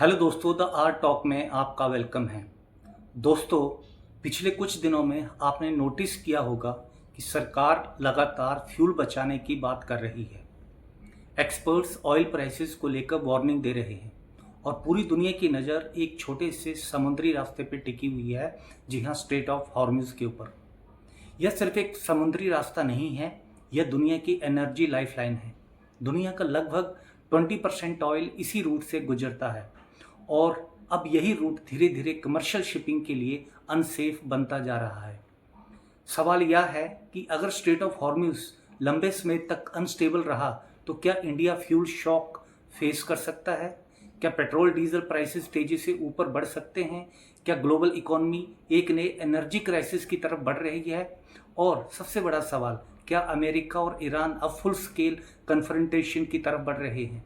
Hello दोस्तों, the art talk में आपका वेलकम है। दोस्तों, पिछले कुछ दिनों में आपने नोटिस किया होगा कि सरकार लगातार फ्यूल बचाने की बात कर रही है। एक्सपर्ट्स ऑयल प्राइसेस को लेकर वार्निंग दे रहे हैं और पूरी दुनिया की नज़र एक छोटे से समुद्री रास्ते पर टिकी हुई है, जी हाँ, स्ट्रेट ऑफ हॉर्मुज़ के ऊपर। यह सिर्फ एक समुद्री रास्ता नहीं है, यह दुनिया की एनर्जी लाइफलाइन है। दुनिया का लगभग 20% ऑयल इसी रूट से गुजरता है और अब यही रूट धीरे धीरे कमर्शियल शिपिंग के लिए अनसेफ बनता जा रहा है। सवाल यह है कि अगर स्ट्रेट ऑफ हॉर्मुज़ लंबे समय तक अनस्टेबल रहा तो क्या इंडिया फ्यूल शॉक फेस कर सकता है? क्या पेट्रोल डीजल प्राइसेस तेजी से ऊपर बढ़ सकते हैं? क्या ग्लोबल इकोनॉमी एक नए एनर्जी क्राइसिस की तरफ बढ़ रही है? और सबसे बड़ा सवाल, क्या अमेरिका और ईरान अब फुल स्केल कन्फ्रंटेशन की तरफ बढ़ रहे हैं?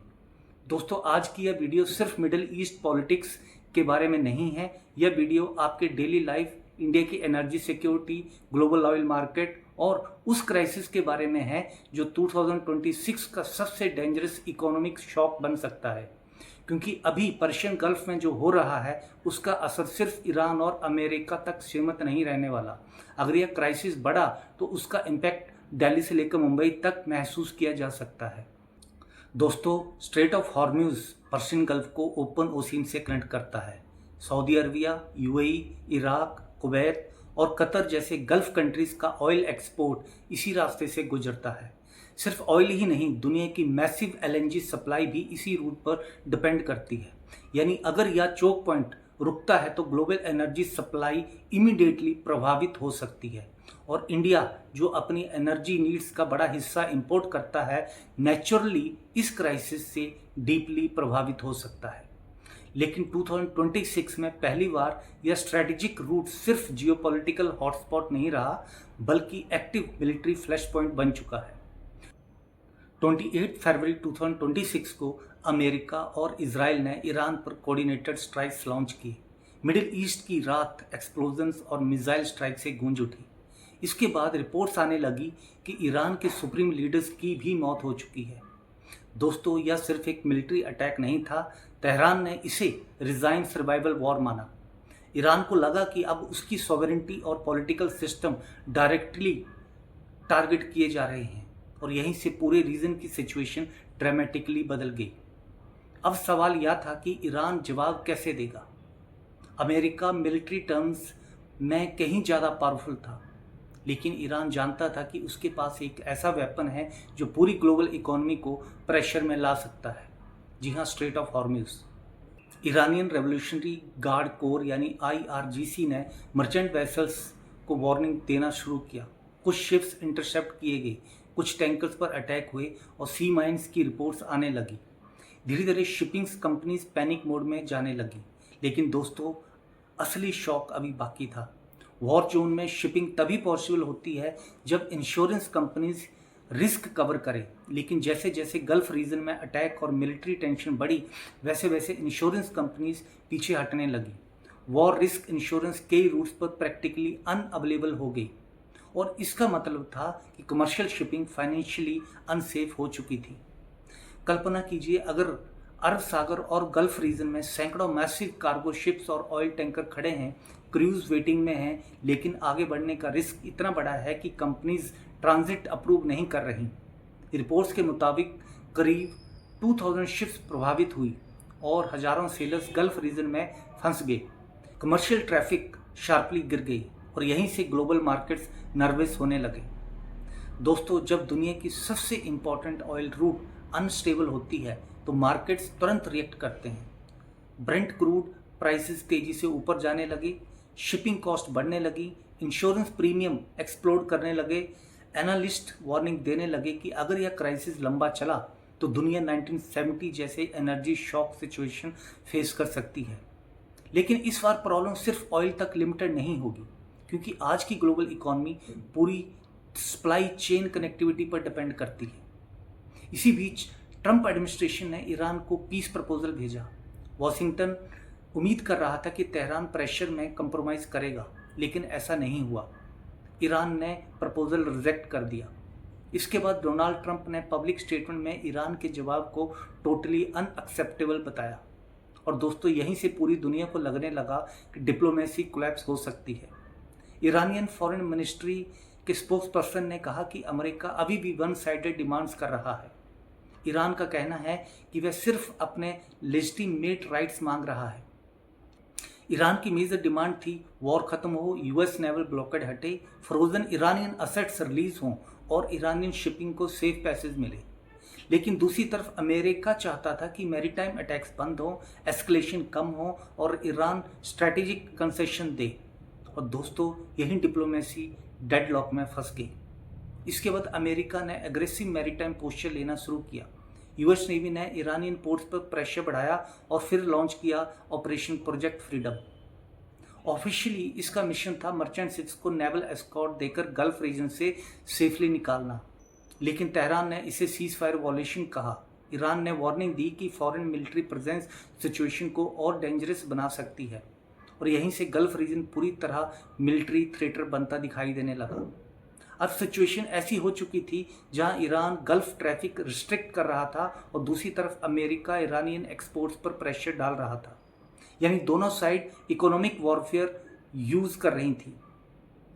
दोस्तों, आज की यह वीडियो सिर्फ मिडिल ईस्ट पॉलिटिक्स के बारे में नहीं है। यह वीडियो आपके डेली लाइफ, इंडिया की energy security, global oil market और उस क्राइसिस के बारे में है जो 2026 का सबसे डेंजरस इकोनॉमिक शॉक बन सकता है। क्योंकि अभी पर्शियन गल्फ में जो हो रहा है उसका असर सिर्फ ईरान और अमेरिका तक सीमित नहीं रहने वाला। अगर यह क्राइसिस बढ़ा तो उसका इम्पैक्ट दिल्ली से लेकर मुंबई तक महसूस किया जा सकता है। दोस्तों, straight of Hormuz Persian gulf को ओपन ओशियन से कनेक्ट करता है। Saudi Arabia, UAE, Iraq, Kuwait और कतर जैसे गल्फ कंट्रीज़ का ऑयल एक्सपोर्ट इसी रास्ते से गुजरता है। सिर्फ ऑयल ही नहीं, दुनिया की मैसिव एलएनजी सप्लाई भी इसी रूट पर डिपेंड करती है। यानी अगर यह चोक पॉइंट रुकता है तो ग्लोबल एनर्जी सप्लाई इमीडिएटली प्रभावित हो सकती है और इंडिया, जो अपनी एनर्जी नीड्स का बड़ा हिस्सा इंपोर्ट करता है, नेचुरली इस क्राइसिस से डीपली प्रभावित हो सकता है। लेकिन 2026 में पहली बार यह स्ट्रेटेजिक रूट सिर्फ जियोपॉलिटिकल हॉटस्पॉट नहीं रहा, बल्कि एक्टिव मिलिट्री फ्लैश पॉइंट बन चुका है। 28 फरवरी 2026 को अमेरिका और इजराइल ने ईरान पर कोऑर्डिनेटेड स्ट्राइक्स लॉन्च की। मिडिल ईस्ट की रात एक्सप्लोजन्स और मिसाइल स्ट्राइक से गूंज उठी। इसके बाद रिपोर्ट्स आने लगी कि ईरान के सुप्रीम लीडर्स की भी मौत हो चुकी है। दोस्तों, यह सिर्फ एक मिलिट्री अटैक नहीं था, तेहरान ने इसे रिजाइन सर्वाइवल वॉर माना। ईरान को लगा कि अब उसकी सॉवरेनिटी और पॉलिटिकल सिस्टम डायरेक्टली टारगेट किए जा रहे हैं और यहीं से पूरे रीजन की सिचुएशन ड्रामेटिकली बदल गई। अब सवाल यह था कि ईरान जवाब कैसे देगा। अमेरिका मिलिट्री टर्म्स में कहीं ज़्यादा पावरफुल था, लेकिन ईरान जानता था कि उसके पास एक ऐसा वेपन है जो पूरी ग्लोबल इकोनॉमी को प्रेशर में ला सकता है। जी हाँ, straight of Hormuz. Iranian revolutionary guard core यानी आईआरजीसी ने मर्चेंट वेसल्स को वार्निंग देना शुरू किया। कुछ शिप्स इंटरसेप्ट किए गए, कुछ टैंकर्स पर अटैक हुए और सी माइंस की रिपोर्ट्स आने लगी। धीरे धीरे शिपिंग कंपनीज पैनिक मोड में जाने लगी। लेकिन दोस्तों, असली शॉक अभी बाकी था। वॉर जोन में शिपिंग तभी पॉसिबल होती है जब इंश्योरेंस कंपनीज रिस्क कवर करें। लेकिन जैसे जैसे गल्फ रीजन में अटैक और मिलिट्री टेंशन बढ़ी, वैसे वैसे इंश्योरेंस कंपनीज पीछे हटने लगी। वॉर रिस्क इंश्योरेंस कई रूट्स पर प्रैक्टिकली अनअवेलेबल हो गई और इसका मतलब था कि कमर्शियल शिपिंग फाइनेंशियली अनसेफ हो चुकी थी। कल्पना कीजिए, अगर अरब सागर और गल्फ रीजन में सैकड़ों मैसिव कार्गो शिप्स और ऑयल टैंकर खड़े हैं, क्रूज वेटिंग में हैं, लेकिन आगे बढ़ने का रिस्क इतना बड़ा है कि कंपनीज ट्रांजिट अप्रूव नहीं कर रही। रिपोर्ट्स के मुताबिक करीब 2000 शिप्स प्रभावित हुई और हजारों सेलर्स गल्फ रीजन में फंस गए। कमर्शियल ट्रैफिक शार्पली गिर गई और यहीं से ग्लोबल मार्केट्स नर्वस होने लगे। दोस्तों, जब दुनिया की सबसे इंपॉर्टेंट ऑयल रूट अनस्टेबल होती है तो मार्केट्स तुरंत रिएक्ट करते हैं। ब्रेंट क्रूड प्राइसेस तेजी से ऊपर जाने लगे, शिपिंग कॉस्ट बढ़ने लगी, इंश्योरेंस प्रीमियम एक्सप्लोड करने लगे। एनालिस्ट वार्निंग देने लगे कि अगर यह क्राइसिस लंबा चला तो दुनिया 1970 जैसे एनर्जी शॉक सिचुएशन फेस कर सकती है। लेकिन इस बार प्रॉब्लम सिर्फ ऑयल तक लिमिटेड नहीं होगी, क्योंकि आज की ग्लोबल इकोनॉमी पूरी सप्लाई चेन कनेक्टिविटी पर डिपेंड करती है। इसी बीच ट्रंप एडमिनिस्ट्रेशन ने ईरान को पीस प्रपोजल भेजा। वॉशिंगटन उम्मीद कर रहा था कि तेहरान प्रेशर में कंप्रोमाइज करेगा, लेकिन ऐसा नहीं हुआ। ईरान ने प्रपोजल रिजेक्ट कर दिया। इसके बाद डोनाल्ड ट्रंप ने पब्लिक स्टेटमेंट में ईरान के जवाब को टोटली अनएक्सेप्टेबल बताया और दोस्तों यहीं से पूरी दुनिया को लगने लगा कि डिप्लोमेसी कोलैप्स हो सकती है। ईरानियन फॉरेन मिनिस्ट्री के स्पोक्स पर्सन ने कहा कि अमेरिका अभी भी वन साइडेड डिमांड्स कर रहा है। ईरान का कहना है कि वह सिर्फ अपने लेजिटिमेट राइट्स मांग रहा है। ईरान की मेजर डिमांड थी वॉर खत्म हो, यूएस नेवल ब्लॉकेड हटे, फ्रोजन ईरानियन असेट्स रिलीज हों और ईरानियन शिपिंग को सेफ पैसेज मिले। लेकिन दूसरी तरफ अमेरिका चाहता था कि मैरीटाइम अटैक्स बंद हो, एस्केलेशन कम हो और ईरान स्ट्रैटेजिक कंसेशन दे। और दोस्तों यही डिप्लोमेसी डेडलॉक में फंस गई। इसके बाद अमेरिका ने एग्रेसिव मैरीटाइम पोस्चर लेना शुरू किया। यूएस नेवी ने ईरानियन पोर्ट्स पर प्रेशर बढ़ाया और फिर लॉन्च किया ऑपरेशन प्रोजेक्ट फ्रीडम। ऑफिशियली इसका मिशन था मर्चेंट शिप्स को नेवल एस्कॉर्ट देकर गल्फ रीजन से सेफली निकालना, लेकिन तेहरान ने इसे सीज फायर वॉलेशन कहा। ईरान ने वार्निंग दी कि फॉरेन मिलिट्री प्रेजेंस सिचुएशन को और डेंजरस बना सकती है और यहीं से गल्फ रीजन पूरी तरह मिलिट्री थ्रेटर बनता दिखाई देने लगा। अब सिचुएशन ऐसी हो चुकी थी जहां ईरान गल्फ ट्रैफिक रिस्ट्रिक्ट कर रहा था और दूसरी तरफ अमेरिका ईरानियन एक्सपोर्ट्स पर प्रेशर डाल रहा था। यानी दोनों साइड इकोनॉमिक वॉरफेयर यूज कर रही थी।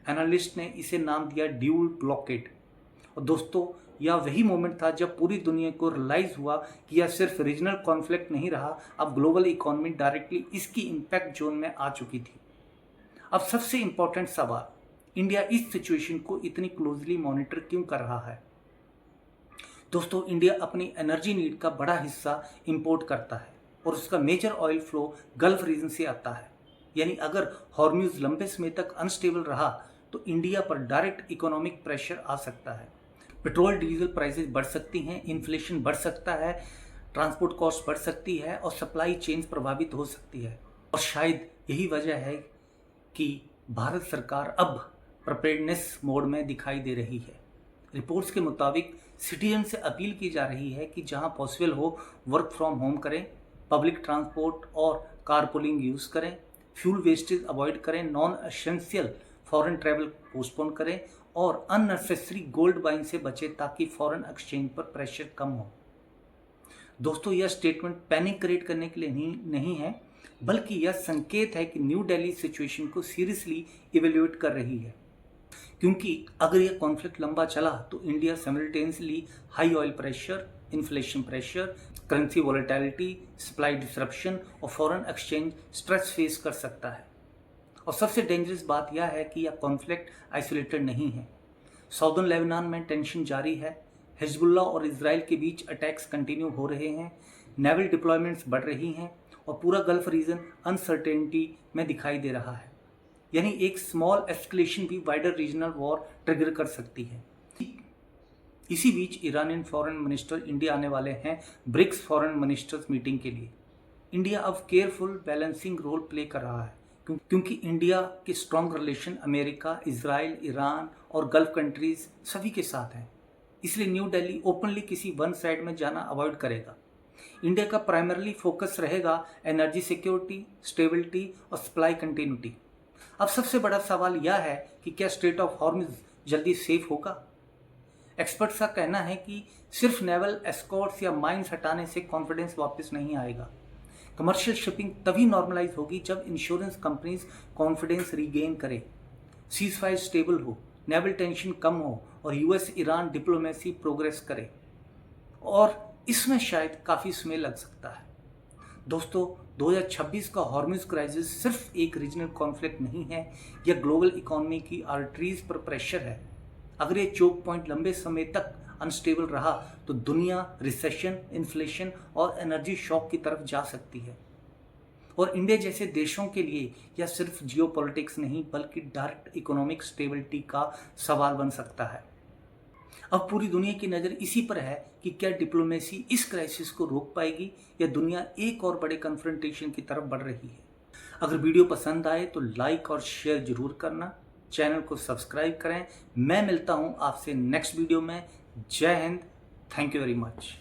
एनालिस्ट ने इसे नाम दिया ड्यूल ब्लॉकेड। और दोस्तों यह वही मोमेंट था जब पूरी दुनिया को रियलाइज हुआ कि यह सिर्फ रीजनल कॉन्फ्लिक्ट नहीं रहा, अब ग्लोबल इकोनॉमी डायरेक्टली इसकी इम्पैक्ट जोन में आ चुकी थी। अब सबसे इंपॉर्टेंट सवाल, इंडिया इस सिचुएशन को इतनी क्लोजली मॉनिटर क्यों कर रहा है? दोस्तों इंडिया अपनी एनर्जी नीड का बड़ा हिस्सा इंपोर्ट करता है और उसका major oil flow Gulf region से आता है। यानी अगर हॉर्म्यूज लंबे समय तक अनस्टेबल रहा तो इंडिया पर डायरेक्ट इकोनॉमिक प्रेशर आ सकता है। पेट्रोल डीजल प्राइसेस बढ़ सकती हैं, इन्फ्लेशन बढ़ सकता है, ट्रांसपोर्ट कॉस्ट बढ़ सकती है और सप्लाई चेन्स प्रभावित हो सकती है। और शायद यही वजह है कि भारत सरकार अब प्रिपेयर्डनेस मोड में दिखाई दे रही है। रिपोर्ट्स के मुताबिक सिटीजन से अपील की जा रही है कि जहां पॉसिबल हो वर्क फ्रॉम होम करें, पब्लिक ट्रांसपोर्ट और कारपूलिंग यूज़ करें, फ्यूल वेस्टेज अवॉइड करें, non essential foreign travel postpone करें और अननेसेसरी गोल्ड बाइंग से बचें ताकि फॉरेन एक्सचेंज पर प्रेशर कम हो। दोस्तों यह स्टेटमेंट पैनिक क्रिएट करने के लिए नहीं है, बल्कि यह संकेत है कि न्यू दिल्ली सिचुएशन को सीरियसली इवेल्युएट कर रही है। क्योंकि अगर यह कॉन्फ्लिक्ट लंबा चला तो India simultaneously high oil pressure, inflation pressure, currency volatility, supply disruption और फॉरेन एक्सचेंज स्ट्रेस फेस कर सकता है। और सबसे डेंजरस बात यह है कि यह कॉन्फ्लिक्ट आइसोलेटेड नहीं है। साउदर्न लेबनान में टेंशन जारी है, हिजबुल्ला और इजराइल के बीच अटैक्स कंटिन्यू हो रहे हैं, नेवल डिप्लॉयमेंट्स बढ़ रही हैं और पूरा गल्फ रीजन अनसर्टेनिटी में दिखाई दे रहा है। यानी एक स्मॉल एस्केलेशन भी वाइडर रीजनल वॉर ट्रिगर कर सकती है। इसी बीच ईरानियन फॉरेन मिनिस्टर इंडिया आने वाले हैं ब्रिक्स फॉरेन मिनिस्टर्स मीटिंग के लिए। इंडिया अब केयरफुल बैलेंसिंग रोल प्ले कर रहा है क्योंकि इंडिया के strong relation America, Israel, Iran और गल्फ कंट्रीज सभी के साथ हैं। इसलिए न्यू दिल्ली ओपनली किसी वन साइड में जाना अवॉइड करेगा। इंडिया का प्राइमरली फोकस रहेगा एनर्जी सिक्योरिटी, स्टेबिलिटी और सप्लाई कंटिन्यूटी। अब सबसे बड़ा सवाल यह है कि क्या स्ट्रेट ऑफ हॉर्मुज जल्दी सेफ होगा? एक्सपर्ट्स का कहना है कि सिर्फ नेवल एस्कॉर्ट्स या माइंस हटाने से कॉन्फिडेंस वापस नहीं आएगा। कमर्शियल शिपिंग तभी नॉर्मलाइज होगी जब इंश्योरेंस कंपनीज कॉन्फिडेंस रीगेन करे, सीज फायर स्टेबल हो, नेवल टेंशन कम हो और यूएस ईरान डिप्लोमेसी प्रोग्रेस करे। और इसमें शायद काफ़ी समय लग सकता है। दोस्तों 2026 का हॉर्मुज क्राइसिस सिर्फ एक रीजनल कॉन्फ्लिक्ट नहीं है, यह ग्लोबल इकोनॉमी की आर्टरीज पर प्रेशर है। अगर ये चोक पॉइंट लंबे समय तक अनस्टेबल रहा तो दुनिया रिसेशन, इन्फ्लेशन और एनर्जी शॉक की तरफ जा सकती है। और इंडिया जैसे देशों के लिए यह सिर्फ जियोपॉलिटिक्स नहीं बल्कि डायरेक्ट इकोनॉमिक स्टेबिलिटी का सवाल बन सकता है। अब पूरी दुनिया की नज़र इसी पर है कि क्या डिप्लोमेसी इस क्राइसिस को रोक पाएगी या दुनिया एक और बड़े कन्फ्रंटेशन की तरफ बढ़ रही है। अगर वीडियो पसंद आए तो लाइक और शेयर जरूर करना, चैनल को सब्सक्राइब करें। मैं मिलता हूं आपसे नेक्स्ट वीडियो में। जय Hind, thank you very much.